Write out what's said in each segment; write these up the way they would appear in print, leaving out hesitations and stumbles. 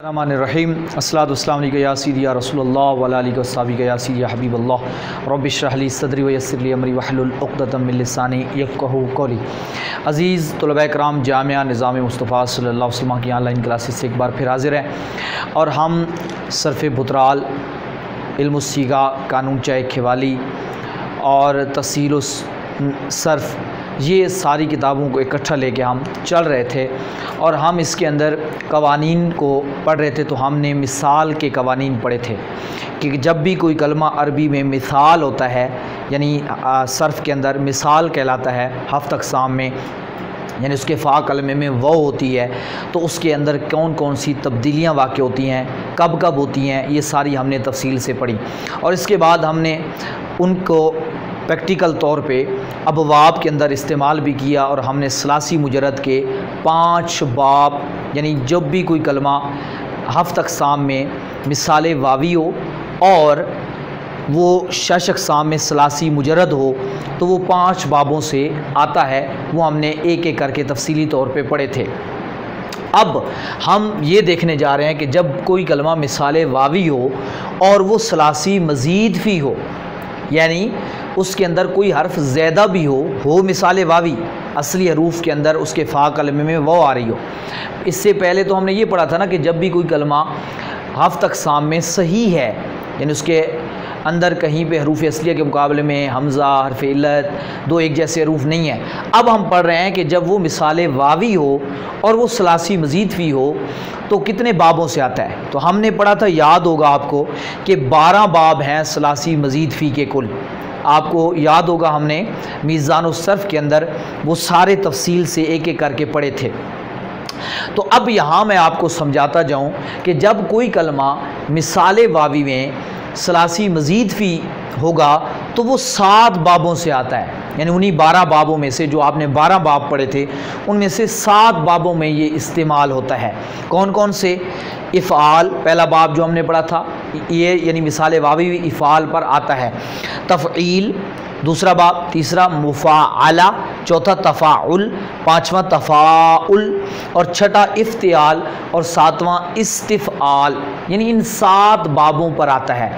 रहीम अस्सलातु वस्सलामु अलैका या सय्यदी या रसूलल्लाह व अला आलिहि व अस्हाबिहि या सय्यदी या हबीबल्लाह रब्बि इश्रह ली सदरी व यस्सिर ली अमरी वहलुल उक़दतम मिन लिसानी यफ़क़हू क़ौली। अज़ीज़ तलबा इकराम, जामिया निज़ाम मुस्तफ़ा सल्लल्लाहु अलैहि वसल्लम की ऑनलाइन क्लासेस से एक बार फिर हाज़िर हैं और हम सर्फ़ बुतराल, इल्मुस्सीगा, कानून चाय खिवाली और तस्हील सर्फ़, ये सारी किताबों को इकट्ठा लेके हम चल रहे थे और हम इसके अंदर कवानीन को पढ़ रहे थे। तो हमने मिसाल के कवानीन पढ़े थे कि जब भी कोई कलमा अरबी में मिसाल होता है, यानी सर्फ़ के अंदर मिसाल कहलाता है, हफ़्त अक़साम में यानी उसके फ़ा कलमे में वो होती है, तो उसके अंदर कौन कौन सी तब्दीलियाँ वाक़ होती हैं, कब कब होती हैं, ये सारी हमने तफसील से पढ़ी। और इसके बाद हमने उनको प्रैक्टिकल तौर पे अबवाब के अंदर इस्तेमाल भी किया और हमने सलासी मुजरद के 5 बाब, यानी जब भी कोई कलमा हफ़्त अक़साम में मिसाल वावी हो और वो 6 अक़साम में सलासी मुजरद हो तो वो 5 बाबों से आता है, वो हमने एक एक करके तफसीली तौर पे पढ़े थे। अब हम ये देखने जा रहे हैं कि जब कोई कलमा मिसाल वावी हो और वो सलासी मज़ीद फ़ी हो, यानी उसके अंदर कोई हर्फ ज़्यादा भी हो मिसाल वावी, असली हरूफ के अंदर उसके फ़ा कलमे में वो आ रही हो। इससे पहले तो हमने ये पढ़ा था ना कि जब भी कोई कलमा हफ़्त अक़साम में सही है, यानी उसके अंदर कहीं पे हरूफ असलिया के मुकाबले में हमज़ा, हर्फ इल्लत, दो एक जैसे हरूफ नहीं है। अब हम पढ़ रहे हैं कि जब वो मिसाल वावी हो और वो सलासी मज़ीद फ़ी हो तो कितने बाबों से आता है। तो हमने पढ़ा था, याद होगा आपको, कि 12 बाब हैं सलासी मज़ीद फ़ी के कुल। आपको याद होगा हमने मीज़ान सर्फ़ के अंदर वो सारे तफसील से एक एक करके पढ़े थे। तो अब यहाँ मैं आपको समझाता जाऊँ कि जब कोई कलमा मिसाल वावी में सलासी मज़ीद फ़ी होगा तो वो 7 बाबों से आता है, यानी उन्हीं 12 बाबों में से, जो आपने 12 बाब पढ़े थे उनमें से 7 बाबों में ये इस्तेमाल होता है। कौन कौन से? इफ़आल, पहला बाब जो हमने पढ़ा था, ये यानी मिसाल वावी भी इफ़आल पर आता है। तफ़ईल दूसरा बाब, तीसरा मुफ़ाअला, चौथा तफ़ाउल, पाँचवा तफ़ाउल और छठा इफ्तिआल और सातवां इस्तिफ़आल, यानी इन 7 बाबों पर आता है।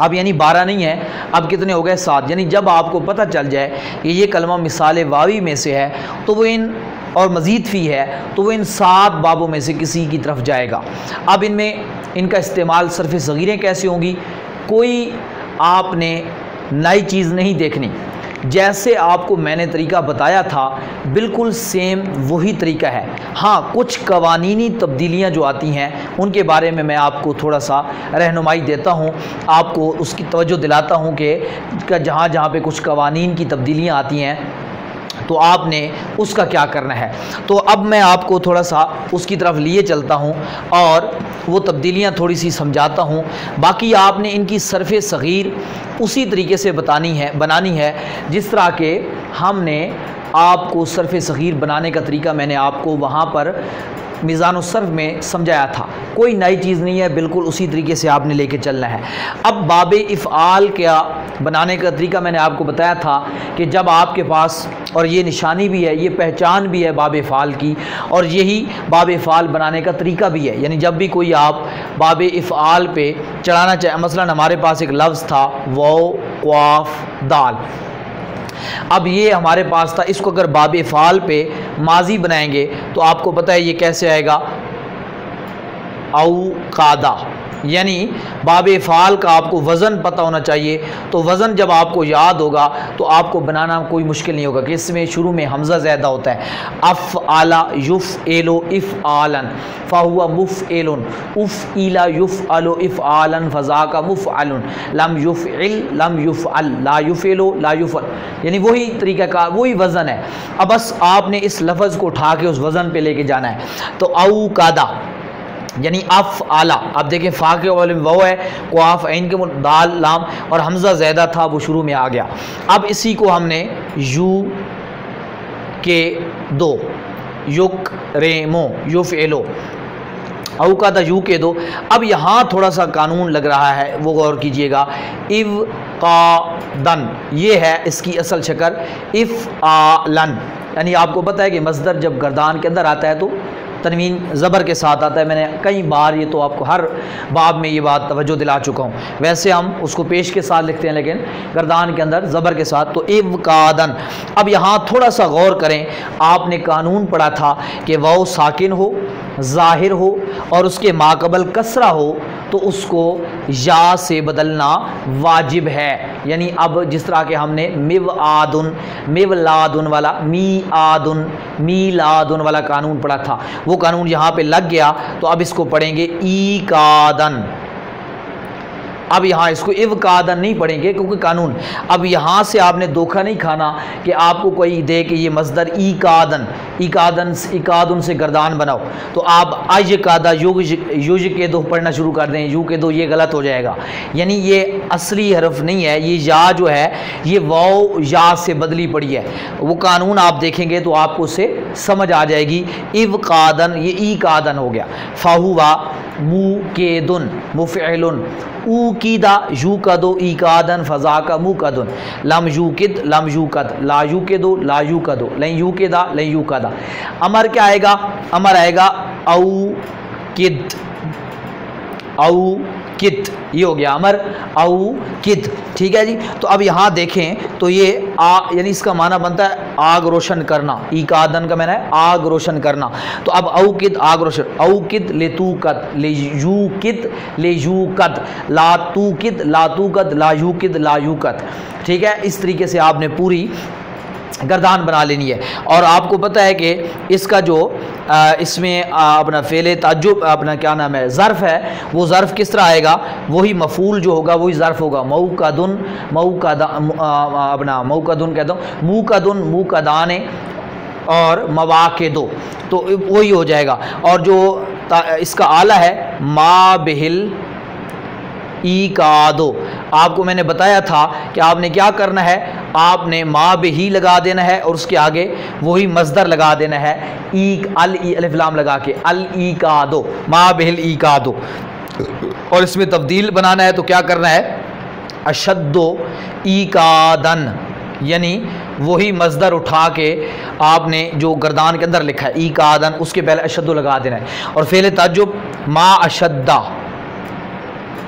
अब यानी 12 नहीं है, अब कितने हो गए? 7। यानी जब आपको पता चल जाए कि ये कलमा मिसाल वावी में से है तो वो इन और मज़ीद फ़ी है तो वो इन 7 बाबों में से किसी की तरफ जाएगा। अब इनमें इनका इस्तेमाल सर्फ़ सग़ीरें कैसे होंगी? कोई आपने नई चीज़ नहीं देखनी, जैसे आपको मैंने तरीका बताया था बिल्कुल सेम वही तरीका है। हाँ, कुछ कवानीनी तब्दीलियाँ जो आती हैं उनके बारे में मैं आपको थोड़ा सा रहनुमाई देता हूँ, आपको उसकी तवज्जो दिलाता हूँ कि जहाँ जहाँ पे कुछ कवानीन की तब्दीलियाँ आती हैं तो आपने उसका क्या करना है। तो अब मैं आपको थोड़ा सा उसकी तरफ लिए चलता हूँ और वो तब्दीलियाँ थोड़ी सी समझाता हूँ। बाकी आपने इनकी सर्फ़ सग़ीर उसी तरीके से बनानी है जिस तरह के हमने आपको सर्फ़ सग़ीर बनाने का तरीका मैंने आपको वहाँ पर मीज़ान सर्फ़ में समझाया था। कोई नई चीज़ नहीं है, बिल्कुल उसी तरीके से आपने लेके चलना है। अब बाब इफ़आल क्या बनाने का तरीका मैंने आपको बताया था कि जब आपके पास, और ये निशानी भी है, ये पहचान भी है बाब इफ़आल की, और यही बाब इफ़आल बनाने का तरीका भी है। यानी जब भी कोई आप बाब इफ़आल पे चढ़ाना चाहे, मसलन हमारे पास एक लफ्ज़ था वाव, क़ाफ़, दाल, अब ये हमारे पास था, इसको अगर बाब इफ़आल पे माजी बनाएंगे तो आपको पता है ये कैसे आएगा? औकादा, यानी बाब इफ़आल का आपको वज़न पता होना चाहिए। तो वज़न जब आपको याद होगा तो आपको बनाना कोई मुश्किल नहीं होगा कि इसमें शुरू में हमज़ा ज़्यादा होता है। अफ़आला युफ़एलो इफ़आलन फ़हुवा मुफ़एलुन, उफ़ईला युफ़अलु इफ़आलन फ़ज़ाका मुफ़अलुन, लम युफ़इल लम युफ़अल, ला युफ़एलो ला युफ़अल, यानी वही तरीका का वही वज़न है। अब बस आपने इस लफ्ज़ को उठा के उस वज़न पे लेके जाना है। तो औकादा यानी अफ़आला, अब देखें फ़ा के वाले में वो है, क़ाफ़ ऐन के दाल लाम और हमज़ा ज़्यादा था वो शुरू में आ गया। अब इसी को हमने यू के दो, युक रेमो युफ़एलो, औकादा यू के दो। अब यहाँ थोड़ा सा कानून लग रहा है, वो गौर कीजिएगा। इफ़क़ादन, ये है इसकी असल शक्ल। इफ़आलन, यानी आपको पता है कि मस्दर जब गर्दान के अंदर आता है तो तनवीन ज़बर के साथ आता है। मैंने कई बार ये तो आपको हर बाब में ये बात तवज्जो दिला चुका हूँ। वैसे हम उसको पेश के साथ लिखते हैं, लेकिन गर्दान के अंदर ज़बर के साथ। तो इवकादन। अब यहाँ थोड़ा सा गौर करें, आपने कानून पढ़ा था कि वाव साकिन हो, ज़ाहिर हो और उसके माकबल कसरा हो तो उसको या से बदलना वाजिब है। यानी अब जिस तरह के हमने मिवआदुन, मिवलादुन वाला, मीलादुन वाला कानून पढ़ा था, वो कानून यहाँ पे लग गया। तो अब इसको पढ़ेंगे ईकादन। अब यहाँ इसको इवकादन नहीं पढ़ेंगे, क्योंकि कानून, अब यहाँ से आपने धोखा नहीं खाना कि आपको कोई दे कि ये मजदर इकादन से गर्दान बनाओ तो आप अयकादा युज के दो पढ़ना शुरू कर दें, यू के दो, ये गलत हो जाएगा। यानी ये असली हरफ नहीं है, ये या जो है ये वाव या से बदली पड़ी है। वो कानून आप देखेंगे तो आपको उसे समझ आ जाएगी। इवकादन ये ईकादन हो गया। फाहुवा मुकेदुन मुफ़इलुन, ऊकीदा यूकदो ईकादन फ़ज़ाका मुकदुन, लम यूकिद लम यूकद, ला यूकिदो ला यूकदो, लन यूकिदा लन यूकदा। अमर क्या आएगा? अमर आएगा औ किद, औ कित, ये हो गया अमर औ कित। ठीक है जी। तो अब यहाँ देखें तो ये यानी इसका माना बनता है आग रोशन करना। ईकादन का माना है आग रोशन करना। तो अब औ कित आग रोशन, औ कित ले तू कत, ले यू कित ले यू कत, ला तू कित ला तू कत, ला यू कित ला यू कत। ठीक है, इस तरीके से आपने पूरी गर्दान बना लेनी है। और आपको पता है कि इसका जो इसमें अपना फेले ताज्जुब अपना क्या नाम है ज़र्फ़ है, वो ज़र्फ़ किस तरह आएगा? वही मफ़ूल जो होगा वही ज़र्फ़ होगा। मऊकदुन अपना मऊकदुन कहता हूँ, मुकदुन मुकदाने और मवाक़िदो, तो वही हो जाएगा। और जो इसका आला है मा बिहिल ईकादो, आपको मैंने बताया था कि आपने क्या करना है, आपने मा बिही लगा देना है और उसके आगे वही मजदर लगा देना है अलिफ लाम लगा के, अल ईकादो, मा बिहिल ईकादो। और इसमें तब्दील बनाना है तो क्या करना है? अशद्दो ईकादन, यानी वही मजदर उठा के आपने जो गर्दान के अंदर लिखा है ईकादन, उसके पहले अशद्दो लगा देना है। और फेले ताज्जुब मा अशद्दा,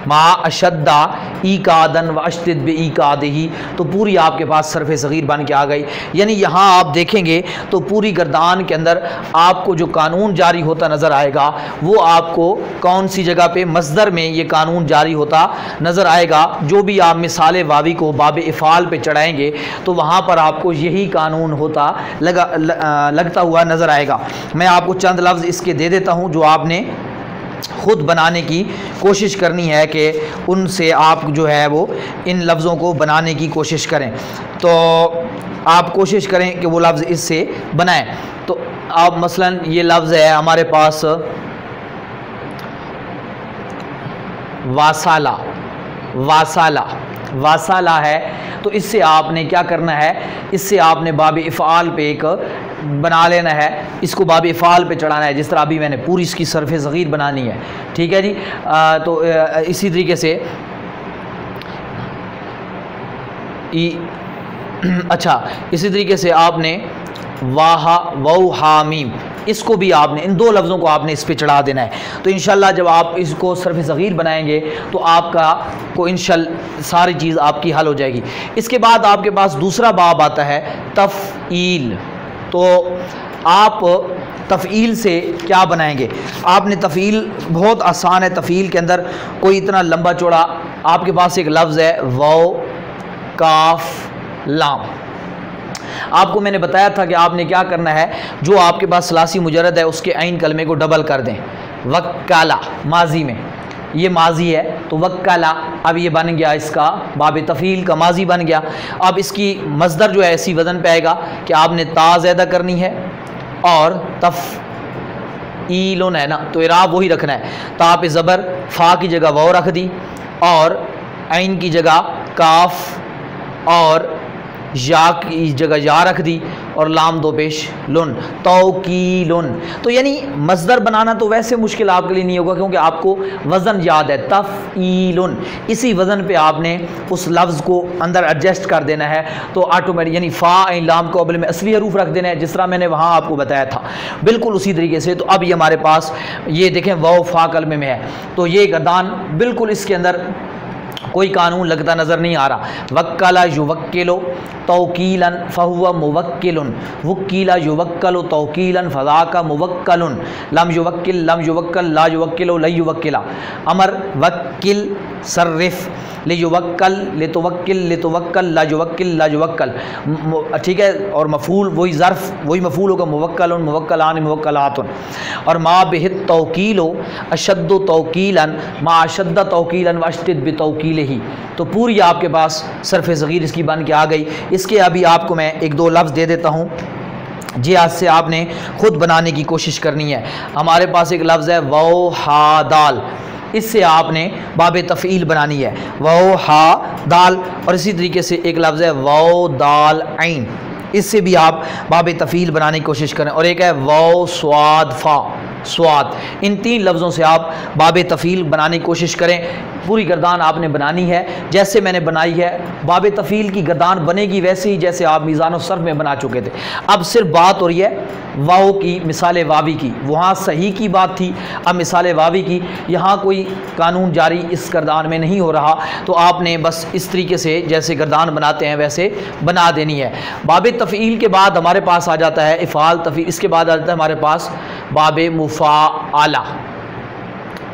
मा अशद्दा ईकादन व अशदिद बे ईकादही, तो पूरी आपके पास सरफ़ सग़ीर बन के आ गई। यानी यहाँ आप देखेंगे तो पूरी गर्दान के अंदर आपको जो कानून जारी होता नज़र आएगा वो आपको कौन सी जगह पे मस्दर में ये कानून जारी होता नज़र आएगा। जो भी आप मिसाल वावी को बाब इफ़ाल पे चढ़ाएंगे तो वहाँ पर आपको यही कानून होता लगता हुआ नज़र आएगा। मैं आपको चंद लफ्ज़ इसके दे देता हूँ जो आपने ख़ुद बनाने की कोशिश करनी है कि उनसे आप जो है वो इन लफ्ज़ों को बनाने की कोशिश करें। तो आप कोशिश करें कि वो लफ्ज़ इससे बनाएं। तो आप मसलन ये लफ्ज़ है हमारे पास वासाला, वासाला, वासाला है। तो इससे आपने क्या करना है, इससे आपने बाब इफ़ाल पे एक बना लेना है, इसको बाब इफ़ाल पे चढ़ाना है, जिस तरह अभी मैंने पूरी इसकी सरफ़ सग़ीर बनानी है। ठीक है जी। तो इसी तरीके से अच्छा, इसी तरीके से आपने वाहा वौ हामीम, इसको भी आपने इन दो लफ्ज़ों को आपने इस पे चढ़ा देना है। तो इंशाल्लाह जब आप इसको सरफ़ सग़ीर बनाएंगे तो आपका को इंशाल्लाह सारी चीज़ आपकी हल हो जाएगी। इसके बाद आपके पास दूसरा बाब आता है तफ़ईल। तो आप तफ़ईल से क्या बनाएंगे? आपने तफ़ईल बहुत आसान है। तफ़ईल के अंदर कोई इतना लंबा चौड़ा, आपके पास एक लफ्ज़ है वाव काफ लाम। आपको मैंने बताया था कि आपने क्या करना है, जो आपके पास सलासी मुजर्रद है उसके आइन कलमे को डबल कर दें। वक्काला माजी में, ये माजी है तो वक्काला, अब ये बन गया इसका बाब तफ़ईल का माजी बन गया। अब इसकी मस्दर जो है ऐसी वज़न पे आएगा कि आपने ता ज़्यादा करनी है और तफ़ईलुन है ना, तो इराब वही रखना है। ता पे ज़बर, फ़ा की जगह वाव रख दी और आइन की जगह काफ और या की जगह या रख दी और लाम दो पेश लुन, तौकीलुन। तो यानी मस्दर बनाना तो वैसे मुश्किल आपके लिए नहीं होगा क्योंकि आपको वज़न याद है, तफ़ईलुन। इसी वज़न पे आपने उस लफ्ज़ को अंदर एडजस्ट कर देना है तो ऑटोमेटिक यानी फ़ा लाम को अबल में असली हरूफ रख देना है, जिस तरह मैंने वहाँ आपको बताया था, बिल्कुल उसी तरीके से। तो अब ये हमारे पास ये देखें वाव फ़ा कलमे में है, तो ये गर्दान बिल्कुल इसके अंदर कोई कानून लगता नज़र नहीं आ रहा। वक्कला युवक्किलो तौकीलन फ़हुवा मुवक्किलुन, वक्कीला युवक्कलो तौकीलन फ़ज़ाका मुवक्कलुन, लम युवक्किल ला युवक्किलो ला युवक्किला। अमर वक्किल सर्रिफ ले युवक्कल लितुवक्कल ला युवक्कल, ठीक है। और मफूल वही ज़र्फ़ वही मफूल होगा, मुवक्कलुन मुवक्कलान मुवक्कलातुन। और मा बिहित तौकीलो अशद्दु तौकीलन मा अशद्द तौकीलन व अशद्द बितौकीलिही। तो पूरी आपके पास सर्फ़ सग़ीर इसकी बन के आ गई। इसके अभी आपको मैं एक दो लफ्ज़ दे देता हूँ, जी आज से आपने ख़ुद बनाने की कोशिश करनी है। हमारे पास एक लफ्ज़ है वाओ हा दाल, इससे आपने बाब तफ़ईल बनानी है, वाओ हा दाल। और इसी तरीके से एक लफ्ज़ है वाओ दाल ऐन, इससे भी आप बाब तफ़ईल बनाने की कोशिश करें। और एक है वाओ स्वाद फ़ा स्वाद। इन तीन लफ्ज़ों से आप बाब तफ़ईल बनाने की कोशिश करें। पूरी गर्दान आपने बनानी है जैसे मैंने बनाई है। बाब तफ़ईल की गर्दान बनेगी वैसे ही जैसे आप मीज़ान और सर्फ़ में बना चुके थे। अब सिर्फ बात हो रही है वाओ की, मिसाल वावी की। वहाँ सही की बात थी, अब मिसाल वावी की। यहाँ कोई कानून जारी इस गर्दान में नहीं हो रहा, तो आपने बस इस तरीके से जैसे गर्दान बनाते हैं वैसे बना देनी है। बाब तफ़ईल के बाद हमारे पास आ जाता है इफ़ाल तफ़ईल, इसके बाद आ जाता है हमारे पास बाब मुफ़ाअला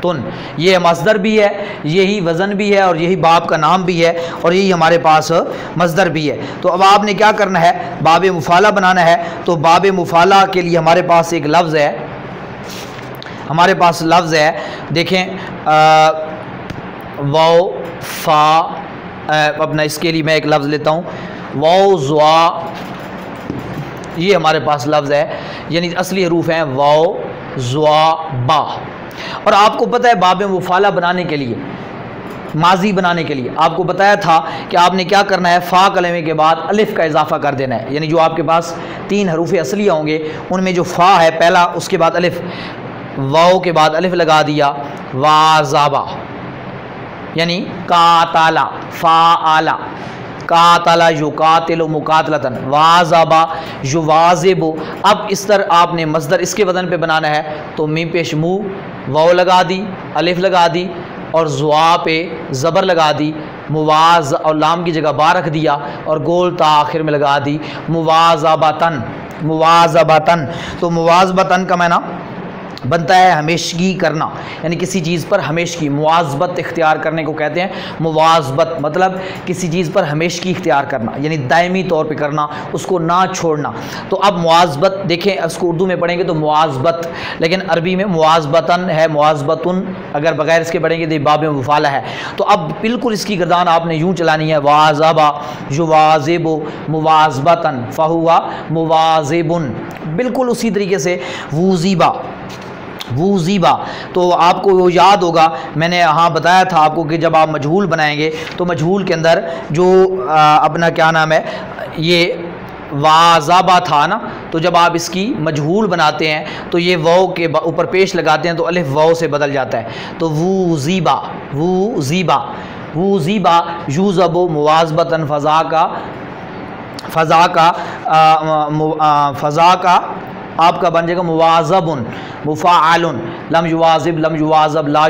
तुन। ये मस्दर भी है, यही वज़न भी है और यही बाब का नाम भी है और यही हमारे पास मस्दर भी है। तो अब आपने क्या करना है, बाब मुफ़ाला बनाना है। तो बाब मुफ़ाला के लिए हमारे पास एक लफ्ज़ है, हमारे पास लफ्ज़ है, देखें वाओ फ़ा, अपना इसके लिए मैं एक लफ्ज़ लेता हूँ वाओ ज़्वा, ये हमारे पास लफ्ज़ है, यानी असली हरूफ हैं वाओ ज़्वा बा। और आपको पता है बाब मुफ़ाला बनाने के लिए, माजी बनाने के लिए आपको बताया था कि आपने क्या करना है, फ़ा कलमे के बाद अलिफ़ का इजाफ़ा कर देना है। यानी जो आपके पास तीन हरूफ असलिया होंगे उनमें जो फ़ा है पहला, उसके बाद अलिफ़, वाओ के बाद अलिफ़ लगा दिया, वाज़ाबा यानी काताला फ़ा आला, कातला युकातिलु मुकातलतन, वाज़ाबा युवाज़िबु। अब इस तरह आपने मस्दर इसके वज़न पे बनाना है, तो मीम पेश मू, वाव लगा दी, अलिफ लगा दी और ज़ुआ पे ज़बर लगा दी, मुवाज़ और लाम की जगह बा रख दिया और गोल ता आखिर में लगा दी, मुवाज़बतन मुवाज़बतन। तो मुवाज़बतन का माना बनता है हमेशगी करना, यानी किसी चीज़ पर हमेशगी, मुआज़बत इख्तियार करने को कहते हैं। मुआज़बत मतलब किसी चीज़ पर हमेशगी इख्तियार करना, यानी दायमी तौर पे करना, उसको ना छोड़ना। तो अब मुआज़बत देखें, उसको उर्दू में पढ़ेंगे तो मुआज़बत, लेकिन अरबी में मुआज़बतन है, मुआज़बतुन अगर बगैर इसके पढ़ेंगे तो बाब मुफ़ाला है। तो अब बिल्कुल इसकी गर्दान आपने यूँ चलानी है, वाज़ाबा युवाज़िबु मुवाज़बतन फ़हुवा मुवाज़िबुन, बिल्कुल उसी तरीके से वूज़िबा वूज़ीबा। तो आपको वो याद होगा, मैंने यहाँ बताया था आपको कि जब आप मजहूल बनाएंगे तो मजहूल के अंदर जो अपना क्या नाम है, ये वाज़ाबा था ना, तो जब आप इसकी मजहूल बनाते हैं तो ये वाव के ऊपर पेश लगाते हैं तो अलिफ वाव से बदल जाता है। तो वूज़ीबा वूज़ीबा वूज़ीबा यूज़बु मुवाज़बतन फ़ज़ा का आपका बन जाएगा मुवाज़बुन मुफ़ाअलुन, लम युवाज़िब ला युवाज़िबु ला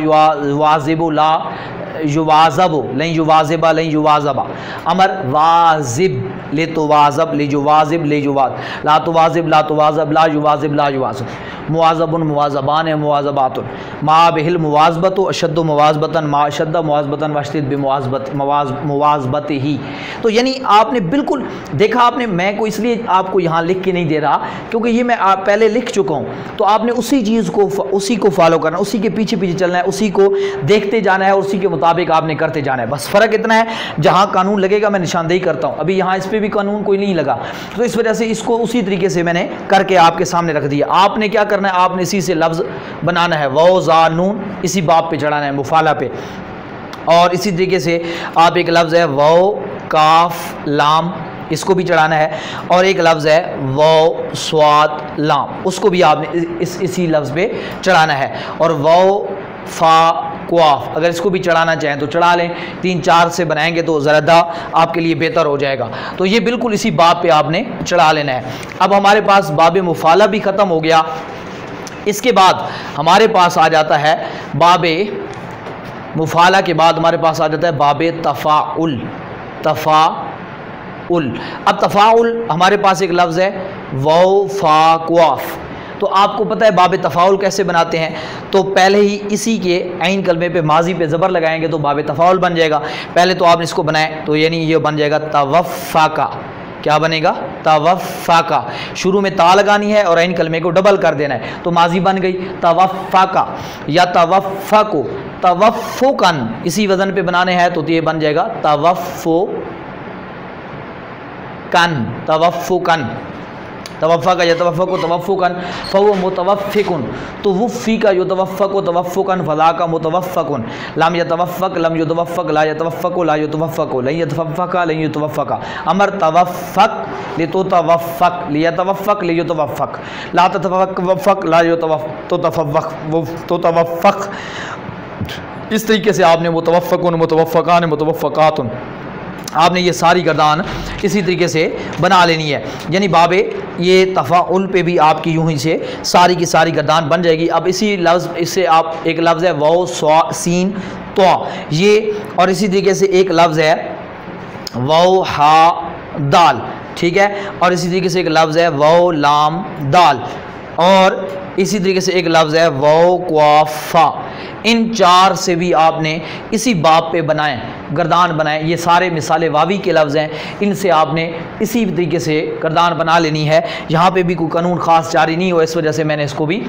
युवाज़बु लन युवाज़िबा लन युवाज़बा। अमर वाज़िब ले तुवाज़ब ले युवाज़िब ले युवाज़ ला तुवाज़िब ला तुवाज़ब ला युवाज़िब ला युवाज़िब। मुवाज़बुन मुवाज़बान मुवाज़बातुन मा बिहिल मुवाज़बतु अशद्दु मुवाज़बतन मा अशद्द मुवाज़बतन वशदिद मुवाज़बत ही। तो यानी आपने बिल्कुल देखा, आपने, मैं को इसलिए आपको यहाँ लिख के नहीं दे रहा क्योंकि ये मैं पहले लिख चुका हूँ, तो आपने उसी चीज़ को उसी को फॉलो करना, उसी के पीछे पीछे चलना है, उसी को देखते जाना है, उसी के मुताबिक आपने करते जाना है। बस फ़र्क इतना है, जहाँ कानून लगेगा मैं निशानदेही करता हूँ, अभी यहाँ इस पर भी कानून कोई नहीं लगा, तो इस वजह से इसको उसी तरीके से मैंने करके आपके सामने रख दिया। आपने क्या करना है, आपने इसी से लफ्ज़ बनाना है, वाव ज़ा नून, इसी बाब पे चढ़ाना है, मुफ़ाला पे। और इसी तरीके से आप एक लफ्ज़ है वाव काफ लाम इसको भी चढ़ाना है, और एक लफ्ज़ है वाव स्वाद लाम, उसको भी आपने इसी लफ्ज़ पे चढ़ाना है, और वाव फा क्वाफ अगर इसको भी चढ़ाना चाहें तो चढ़ा लें। 3-4 से बनाएंगे तो ज़्यादा आपके लिए बेहतर हो जाएगा। तो ये बिल्कुल इसी बाब पे आपने चढ़ा लेना है। अब हमारे पास बाब मुफाला भी ख़त्म हो गया। इसके बाद हमारे पास आ जाता है बाबे मुफाला के बाद हमारे पास आ जाता है बाबे तफ़ाउल। अब तफ़ाउल हमारे पास एक लफ्ज़ है वाव फा क्वाफ। तो आपको पता है बाब तफ़ाउल कैसे बनाते हैं, तो पहले ही इसी के ऐन कलमे पे माजी पे ज़बर लगाएंगे तो बाब तफ़ाउल बन जाएगा। पहले तो आपने इसको बनाएं तो यानी ये बन जाएगा तवफ़्फ़ा। क्या बनेगा? तवफ़्फ़ा। शुरू में ता लगानी है और ऐन कलमे को डबल कर देना है, तो माजी बन गई तवफ़्फ़ा या तवफ़्फ़को। तवफ़्फ़ुकन इसी वज़न पे बनाने हैं तो ये बन जाएगा तवफ़्फ़ुकन। तवफ़्फ़ा का या तवफ़्फ़को तवफ़्फ़ुकन फ़हुव मुतवफ़्फ़िकुन। तो वुफ़्फ़ी का युतवफ़्फ़को तवफ़्फ़ुकन फ़ला का मुतवफ़्फ़कुन। लम यतवफ़्फ़क लम युतवफ़्फ़क ला यतवफ़्फ़को ला युतवफ़्फ़को लन यतवफ़्फ़का लन युतवफ़्फ़का। अमर तवफ़्फ़क लितुतवफ़्फ़क लियतवफ़्फ़क लियुतवफ़्फ़क ला ततवफ़्फ़क ला युतवफ़्फ़क। इस तरीके से आपने मुतवफ़्फ़कुन मुतवफ़्फ़कान मुतवफ़्फ़कातुन आपने ये सारी गर्दान इसी तरीके से बना लेनी है। यानी बाबे ये तफ़ाउल पे भी आपकी यूं ही से सारी की सारी गर्दान बन जाएगी। अब इसी लफ्ज़ इससे आप एक लफ्ज़ है वाव स्वा सीन त्वा ये, और इसी तरीके से एक लफ्ज़ है वाव हा दाल, ठीक है, और इसी तरीके से एक लफ्ज़ है वाव लाम दाल, और इसी तरीके से एक लफ्ज़ है वाव क्वाफा। इन 4 से भी आपने इसी बाब पे बनाएं, गर्दान बनाएं। ये सारे मिसाले वावी के लफ्ज़ हैं, इनसे आपने इसी तरीके से गर्दान बना लेनी है। यहाँ पे भी कोई कानून ख़ास जारी नहीं हो, इस वजह से मैंने इसको भी।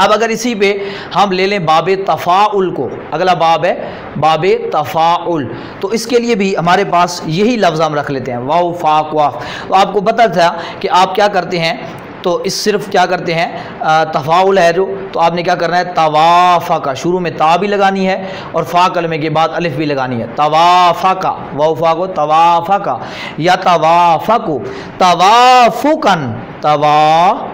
अब अगर इसी पे हम ले लें बाब तफ़ाउल को, अगला बाब है बाब तफ़ाउल, तो इसके लिए भी हमारे पास यही लफ्ज़ हम रख लेते हैं वाव फा क्वाफ। तो आपको पता था कि आप क्या करते हैं, तो इस सिर्फ क्या करते हैं तफ़ाउल है जो, तो आपने क्या करना है तवाफ़ा का शुरू में ता भी लगानी है और फ़ा कलमे के बाद अलिफ भी लगानी है। तवाफ़ा का वाव फा को तवाफ़ा का या तवाफ़ा को तवाफ़ुकन तवाफ़ुकन,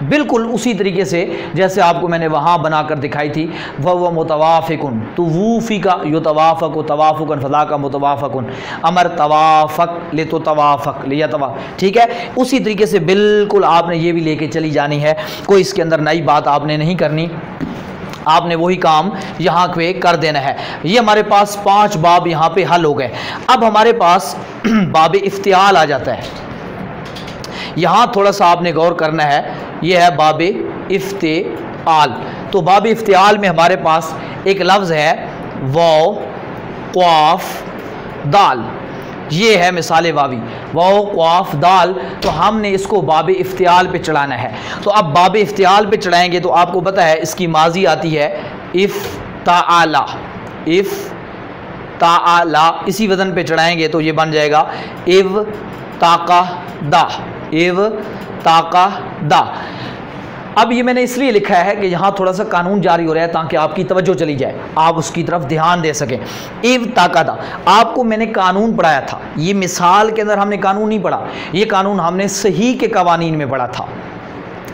बिल्कुल उसी तरीके से जैसे आपको मैंने वहाँ बनाकर दिखाई थी। वह मुतवाफ़िकुन तो वूफ़ी का यो तवाफ़क तवाफ़ुकन फ़ला का मुतवाफ़कुन। अमर तवाफ़क ले तो तवाफ़क लिया तवा, ठीक है। उसी तरीके से बिल्कुल आपने ये भी लेके चली जानी है, कोई इसके अंदर नई बात आपने नहीं करनी, आपने वही काम यहाँ पे कर देना है। ये हमारे पास 5 बाब यहाँ पे हल हो गए। अब हमारे पास बाब इफ्तियाल आ जाता है। यहाँ थोड़ा सा आपने गौर करना है, ये है बाब इफ्तिआल। तो बाब इफ्तिआल में हमारे पास एक लफ्ज़ है वाव क्वाफ दाल, ये है मिसाल वावी वाव क्वाफ दाल। तो हमने इसको बाब इफ्तिआल पे चढ़ाना है। तो अब बाब इफ्तिआल पे चढ़ाएंगे तो आपको पता है इसकी माजी आती है इफ्ताला, इफ्ताला इसी वज़न पे चढ़ाएंगे तो ये बन जाएगा इव ताक़दा, इव ताक़दा। अब ये मैंने इसलिए लिखा है कि यहाँ थोड़ा सा कानून जारी हो रहा है ताकि आपकी तवज्जो चली जाए, आप उसकी तरफ ध्यान दे सकें। इव ताक़दा आपको मैंने कानून पढ़ाया था, ये मिसाल के अंदर हमने कानून नहीं पढ़ा, ये कानून हमने सही के कवानीन में पढ़ा था।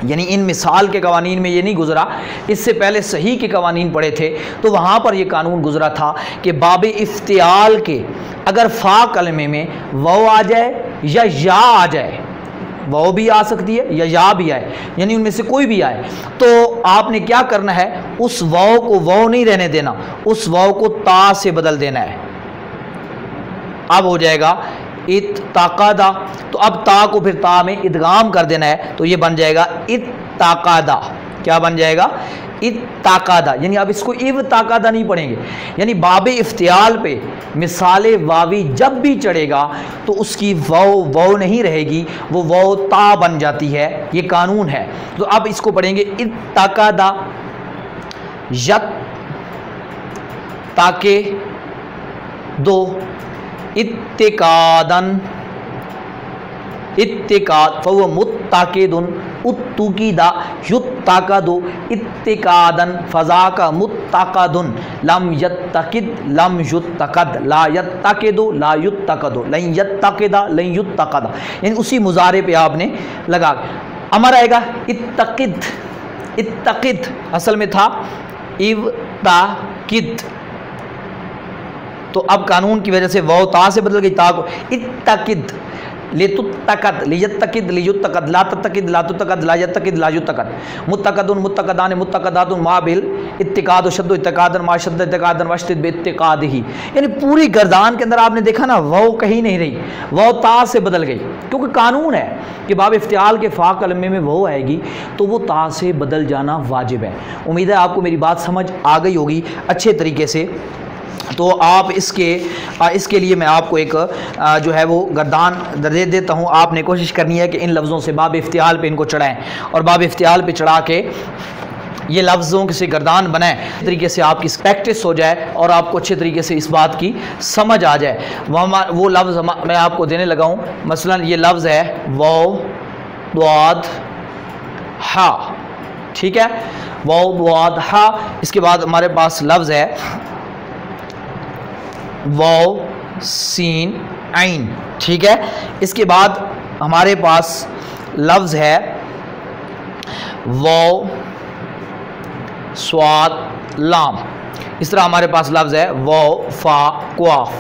यानी इन मिसाल के कवानीन में ये नहीं गुजरा, इससे पहले सही के कवानीन पढ़े थे तो वहाँ पर ये कानून गुजरा था कि बाब इफ्तिआल के अगर फ़ा कलमे में वाव आ जाए या आ जाए, वाव भी आ सकती है या भी आए, यानी उनमें से कोई भी आए, तो आपने क्या करना है उस वाव को वाव नहीं रहने देना, उस वाव को ता से बदल देना है। अब हो जाएगा इत्ताक़दा, तो अब ता को फिर ता में इदगाम कर देना है तो ये बन जाएगा इत्ताक़दा। क्या बन जाएगा? इत्ताक़दा। यानी अब इसको इव ताक़दा नहीं पढ़ेंगे, यानी बाब इफ्तिआल पे मिसाले वावी जब भी चढ़ेगा तो उसकी वाव नहीं रहेगी, वो वाव ता बन जाती है, ये कानून है। तो अब इसको पढ़ेंगे इत्ताक़दा यत ताके दो इत्तिकादन इत्तिकाद फहुव मुत्ताकिदुन उत्तुकीदा युत्ताकदु इत्तिकादन फ़ज़ाका मुत्ताकदुन लम यत्तकिद लम युत्तकद ला यत्तकिदु ला युत्तकदु लन यत्तकिदा लन युत्तकदा, यानी उसी मुज़ारे पे आपने लगा। अमर आएगा इत्तकिद, इत्तकिद असल में था इव्ताकिद, तो अब कानून की वजह से वाव ता से बदल गई ता को। इत्तकिद लितुत्तकद लियत्तकिद लियुत्तकद ला तत्तकिद ला तुत्तकद ला यत्तकिद ला युत्तकद मुत्तकदुन मुत्तकदान मुत्तकदातुन मा बिल इत्तिकाद शद्दु इत्तिकादन मा शद्द इत्तिकादन वश्तिद बित्तिकादिही, यानी पूरी गर्दान के अंदर आपने देखा ना वाव कहीं नहीं रही, वाव ता से बदल गई, क्योंकि कानून है कि बाब इफ्तियाल के फ़ा कलमे में वाव आएगी तो वो ता से बदल जाना वाजिब है। उम्मीद है आपको मेरी बात समझ आ गई होगी अच्छे तरीके से। तो आप इसके लिए मैं आपको एक जो है वो गर्दान दे देता हूँ। आपने कोशिश करनी है कि इन लफ्ज़ों से बाब इफ्तियाल पे इनको चढ़ाएं और बाब इफ्तियाल पे चढ़ा के ये लफ्ज़ों से गर्दान बनाएं, तरीके से आपकी प्रैक्टिस हो जाए और आपको अच्छे तरीके से इस बात की समझ आ जाए। वो लफ्ज़ मैं आपको देने लगा हूँ, मसलन ये लफ्ज़ है वाव द्वाद हा, ठीक है, वाव द्वाद हा। इसके बाद हमारे पास लफ्ज़ है वाव सीन आइन, ठीक है। इसके बाद हमारे पास लफ्ज़ है वाव स्वाद लाम। इस तरह हमारे पास लफ्ज़ है वाव फा क्वाफ।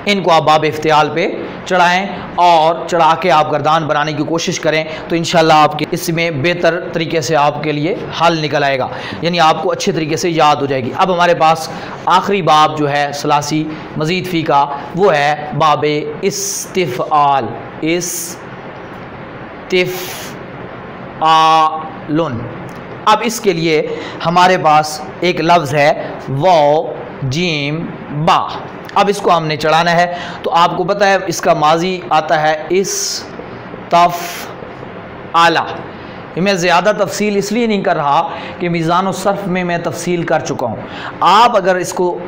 इनको आप बाब इफ्तियाल पे चढ़ाएं और चढ़ा के आप गर्दान बनाने की कोशिश करें तो इंशाल्लाह आपके इसमें बेहतर तरीके से आपके लिए हल निकल आएगा, यानी आपको अच्छे तरीके से याद हो जाएगी। अब हमारे पास आखिरी बाब जो है सलासी मज़ीद फ़ी का, वो है बाब इस्तिफ़आल, इस्तिफ़आलुन। अब इसके लिए हमारे पास एक लफ्ज़ है वाव जीम बा। अब इसको हमने चढ़ाना है तो आपको पता है इसका माजी आता है इस तफ आला। मैं ज़्यादा तफसील इसलिए नहीं कर रहा कि मीज़ान और सर्फ में मैं तफसील कर चुका हूँ। आप अगर इसको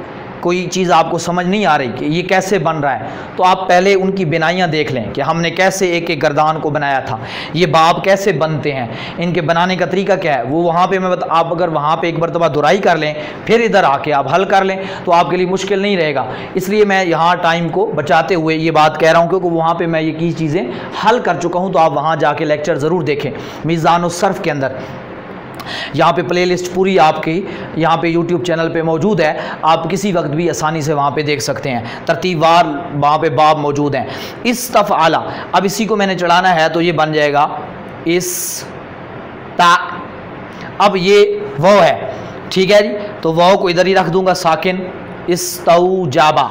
कोई चीज़ आपको समझ नहीं आ रही कि ये कैसे बन रहा है तो आप पहले उनकी बिनाइयाँ देख लें कि हमने कैसे एक एक गर्दान को बनाया था, ये बाब कैसे बनते हैं, इनके बनाने का तरीका क्या है, वो वहाँ पे आप अगर वहाँ पे एक मरतबा दुराई कर लें फिर इधर आके आप हल कर लें तो आपके लिए मुश्किल नहीं रहेगा। इसलिए मैं यहाँ टाइम को बचाते हुए ये बात कह रहा हूँ क्योंकि वहाँ पर मैं ये की चीज़ें हल कर चुका हूँ। तो आप वहाँ जाके लेक्चर ज़रूर देखें मीज़ान सर्फ के अंदर। यहाँ पे प्लेलिस्ट पूरी आपकी यहाँ पे यूट्यूब चैनल पे मौजूद है, आप किसी वक्त भी आसानी से वहाँ पे देख सकते हैं, तरतीबवार वहाँ पे बाब मौजूद हैं। इस तफ आला, अब इसी को मैंने चढ़ाना है तो ये बन जाएगा इस ता। अब ये वाव है, ठीक है जी, तो वाव को इधर ही रख दूंगा साकिन, इस्तौजाबा,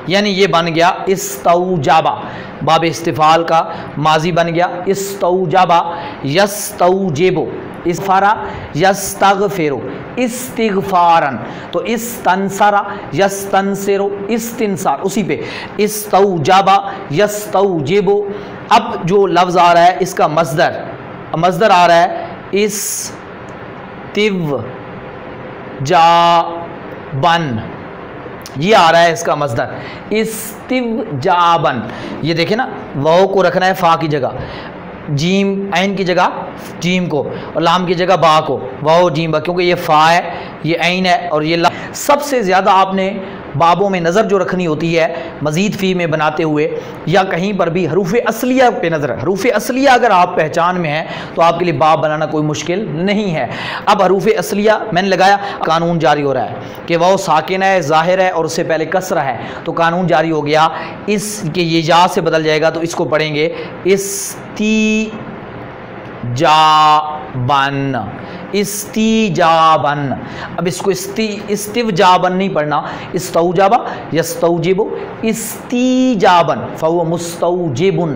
यानी ये बन गया इस्तौजाबा। बाब इस्तिफ़ाल का माजी बन गया इस्तौजाबा, यस्तौजिबु इस्फारा यस्तगफिरु इस्तिगफारन, तो इस्तनसरा यस्तनसिरु इस्तिनसार, उसी पे इस्तौजाबा यस्तौजिबु। अब जो लफ्ज़ आ रहा है इसका मज़दर आ रहा है इस्तिवजाबन, ये आ रहा है इसका मज़दर इस्तिवजाबन। ये देखें ना, वाव को रखना है फ़ा की जगह, जीम ऐन की जगह जीम को और लाम की जगह बा को, वाव जीम बा, क्योंकि ये फ़ा है, ये ऐन है और ये ला। सबसे ज़्यादा आपने बाबों में नज़र जो रखनी होती है मज़ीद फ़ी में बनाते हुए या कहीं पर भी हरूफ असलिया पे नज़र। हरूफ असलिया अगर आप पहचान में हैं तो आपके लिए बाब बनाना कोई मुश्किल नहीं है। अब हरूफ असलिया मैंने लगाया, कानून जारी हो रहा है कि वह साकिन है, ज़ाहिर है और उससे पहले कसरा है, तो कानून जारी हो गया। इसके ये जा से बदल जाएगा तो इसको पढ़ेंगे इस्तीजाबन, इस्तीजाबन। अब इसको इस्तिवजाबन नहीं पढ़ना, इस्तौजाबा यस्तौजिबु इस्तीजाबन, फहुव मुस्तौजिबुन,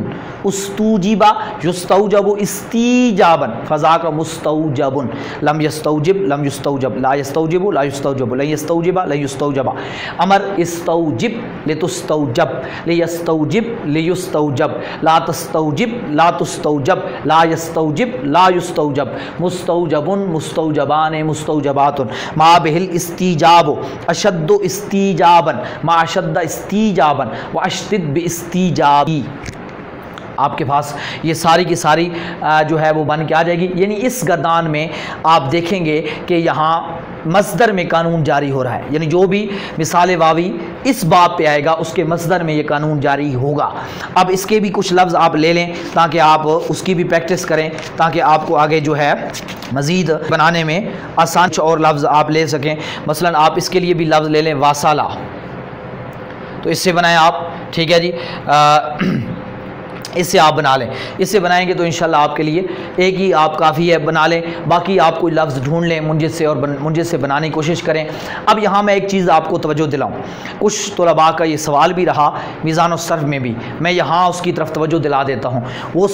उस्तूजिबा युस्तौजबु इस्तीजाबन, फज़ाका मुस्तौजबुन, लम यस्तौजिब लम युस्तौजब, ला यस्तौजिबु ला युस्तौजबु, ला यस्तौजिबा ला युस्तौजबा। अमर इस्तौजिब लितुस्तौजब, लियस्तौजिब लियुस्तौजब, ला तस्तौजिब ला तुस्तौजब, ला यस्तौजिब ला युस्तौजब, मुस्तौजबुन मुस्तौजबान मुस्तौजबातुन, मा बिहिल इस्तीजाबु अशद्दु इस्तीजाबन, मा अशद्द इस्तीजाबन व अशदिद बि इस्तीजाबी। आपके पास ये सारी की सारी जो है वो बन के आ जाएगी। यानी इस गर्दान में आप देखेंगे कि यहाँ मस्दर में कानून जारी हो रहा है, यानी जो भी मिसाल वावी इस बाब पे आएगा उसके मस्दर में ये कानून जारी होगा। अब इसके भी कुछ लफ्ज़ आप ले लें ताकि आप उसकी भी प्रैक्टिस करें, ताकि आपको आगे जो है मज़ीद बनाने में आसान और लफ्ज़ आप ले सकें। मसलन आप इसके लिए भी लफ्ज़ ले लें वासाला, तो इससे बनाएं आप, ठीक है जी। इससे आप बना लें, इससे बनाएंगे तो इंशाल्लाह आपके लिए एक ही आप काफ़ी है, बना लें। बाकी आप कोई लफ्ज़ ढूंढ लें मुंजिद से और मुंजिद से बनाने की कोशिश करें। अब यहाँ मैं एक चीज़ आपको तवज्जो दिलाऊँ, कुछ तलबा का ये सवाल भी रहा मीज़ान और सर्फ में भी, मैं यहाँ उसकी तरफ तवज्जो दिला देता हूँ। वो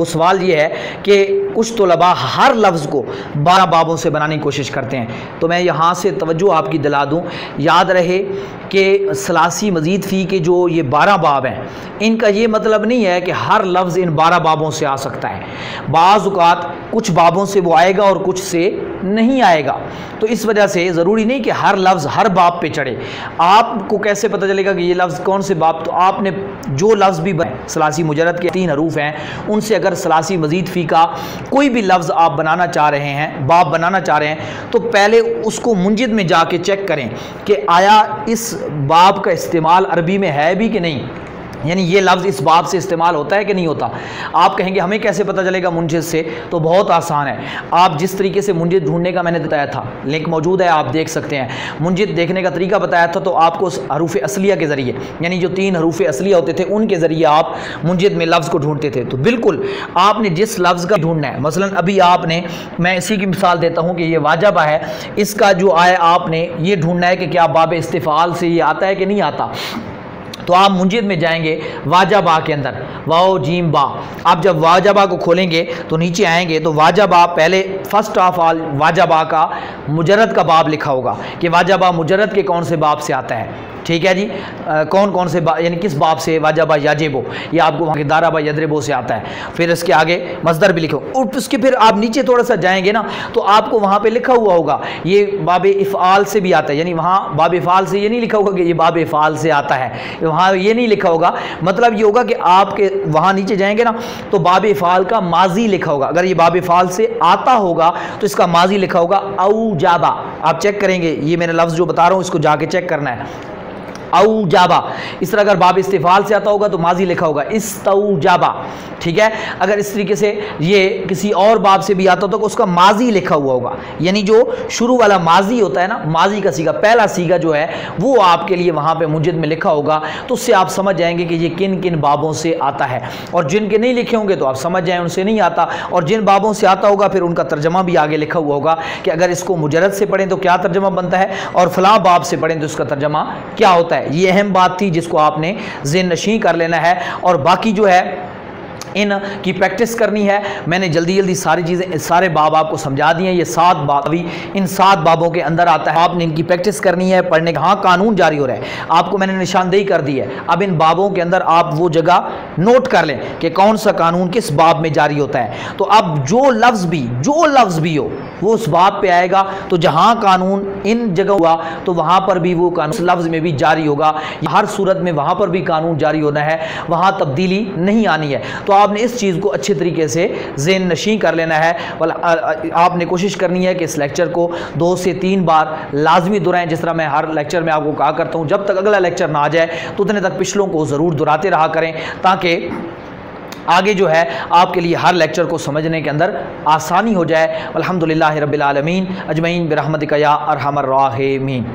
सवाल ये है कि कुछ तलबा हर लफ्ज़ को 12 बाबों से बनाने की कोशिश करते हैं, तो मैं यहाँ से तवज्जो आपकी दिला दूँ। याद रहे कि सलासी मज़ीद फ़ी के जो ये 12 बाब हैं, इनका ये मतलब नहीं है कि हर लफ्ज़ इन 12 बाबों से आ सकता है। बाज़ औक़ात कुछ बाबों से वो आएगा और कुछ से नहीं आएगा, तो इस वजह से ज़रूरी नहीं कि हर लफ्ज़ हर बाब पे चढ़े। आपको कैसे पता चलेगा कि ये लफ्ज़ कौन से बाब? तो आपने जो लफ्ज़ भी सलासी मुजरद के 3 हरूफ हैं, उनसे अगर सलासी मज़ीद फ़ी का कोई भी लफ्ज़ आप बनाना चाह रहे हैं, बाब बनाना चाह रहे हैं, तो पहले उसको मुंजिद में जाके चेक करें कि आया इस बाब का इस्तेमाल अरबी में है भी कि नहीं, यानी ये लफ्ज़ इस बाब से इस्तेमाल होता है कि नहीं होता। आप कहेंगे हमें कैसे पता चलेगा मुंजिद से? तो बहुत आसान है, आप जिस तरीके से मुंजिद ढूंढने का मैंने बताया था, लिंक मौजूद है, आप देख सकते हैं। मुंजिद देखने का तरीका बताया था, तो आपको हरूफ असलिया के ज़रिए, यानी जो 3 हरूफ असलिया होते थे उनके ज़रिए आप मुंजिद में लफ्ज़ को ढूंढते थे। तो बिल्कुल आपने जिस लफ्ज़ का ढूंढना है, मसलन अभी आपने, मैं इसी की मिसाल देता हूँ कि ये वाजबा है, इसका जो आया आपने ये ढूंढना है कि क्या बाब इस्तिफ़ाल से ये आता है कि नहीं आता। तो आप मुंजिद में जाएंगे वाजबा के अंदर, वाओ जीम बा। आप जब वाजबा को खोलेंगे तो नीचे आएंगे तो वाजबा पहले फर्स्ट ऑफ ऑल वाजबा का मुजरद का बाब लिखा होगा कि वाजबा मुजरद के कौन से बाब से आता है, ठीक है जी। कौन कौन से यानी किस बाब से? वाजबा याजिबो, ये आपको वहाँ के दाराबा यदरिबो से आता है। फिर इसके आगे मस्दर भी लिखो, और उसके फिर आप नीचे थोड़ा सा जाएंगे ना तो आपको वहाँ पे लिखा हुआ होगा ये बाब इफ़आल से भी आता है, यानी वहाँ बाब इफ़आल से ये नहीं लिखा होगा कि ये बाब इफ़आल से आता है, वहाँ ये नहीं लिखा होगा। मतलब ये होगा कि आपके वहाँ नीचे जाएंगे ना तो बाब इफ़आल का माजी लिखा होगा। अगर ये बाब इफ़आल से आता होगा तो इसका माजी लिखा होगा औजाबा। आप चेक करेंगे, ये मेरा लफ्ज़ जो बता रहा हूँ इसको जाके चेक करना है, औजाबा। इस तरह अगर बाब इस्तिफ़ाल से आता होगा तो माजी लिखा होगा इस्तौजाबा, ठीक है। अगर इस तरीके से ये किसी और बाब से भी आता होगा तो उसका माजी लिखा हुआ होगा, यानी जो शुरू वाला माजी होता है ना, माजी का सीगा, पहला सीगा जो है वो आपके लिए वहाँ पे मुंजिद में लिखा होगा। तो उससे आप समझ जाएंगे कि ये किन किन बाबों से आता है, और जिनके नहीं लिखे होंगे तो आप समझ जाएं उनसे नहीं आता, और जिन बाबों से आता होगा फिर उनका तर्जमा भी आगे लिखा हुआ होगा कि अगर इसको मुजरद से पढ़ें तो क्या तर्जमा बनता है, और फलां बाब से पढ़ें तो इसका तर्जमा क्या होता है। ये अहम बात थी जिसको आपने ज़हन नशीं कर लेना है, और बाकी जो है इन की प्रैक्टिस करनी है। मैंने जल्दी जल्दी सारी चीज़ें, सारे बाब आपको समझा दिए हैं। ये 7 बाब भी इन 7 बाबों के अंदर आता है, आपने इनकी प्रैक्टिस करनी है, पढ़ने का। हाँ, कानून जारी हो रहा है, आपको मैंने निशानदेही कर दी है। अब इन बाबों के अंदर आप वो जगह नोट कर लें कि कौन सा कानून किस बाब में जारी होता है। तो अब जो लफ्ज़ भी हो वो उस बाब पे आएगा, तो जहाँ कानून इन जगह हुआ तो वहाँ पर भी वो कानून उस लफ्ज़ में भी जारी होगा। हर सूरत में वहाँ पर भी कानून जारी होना है, वहाँ तब्दीली नहीं आनी है। तो आपने इस चीज़ को अच्छे तरीके से ज़हन नशीं कर लेना है। आपने कोशिश करनी है कि इस लेक्चर को 2 से 3 बार लाजमी दोहराएं, जिस तरह मैं हर लेक्चर में आपको कहा करता हूँ। जब तक अगला लेक्चर ना आ जाए तो उतने तक पिछलों को ज़रूर दोहराते रहा करें, ताकि आगे जो है आपके लिए हर लेक्चर को समझने के अंदर आसानी हो जाए। अल्हम्दुलिल्लाहि रब्बिल आलमीन अजमईन बिरहमतिका या अरहमर राहिमीन।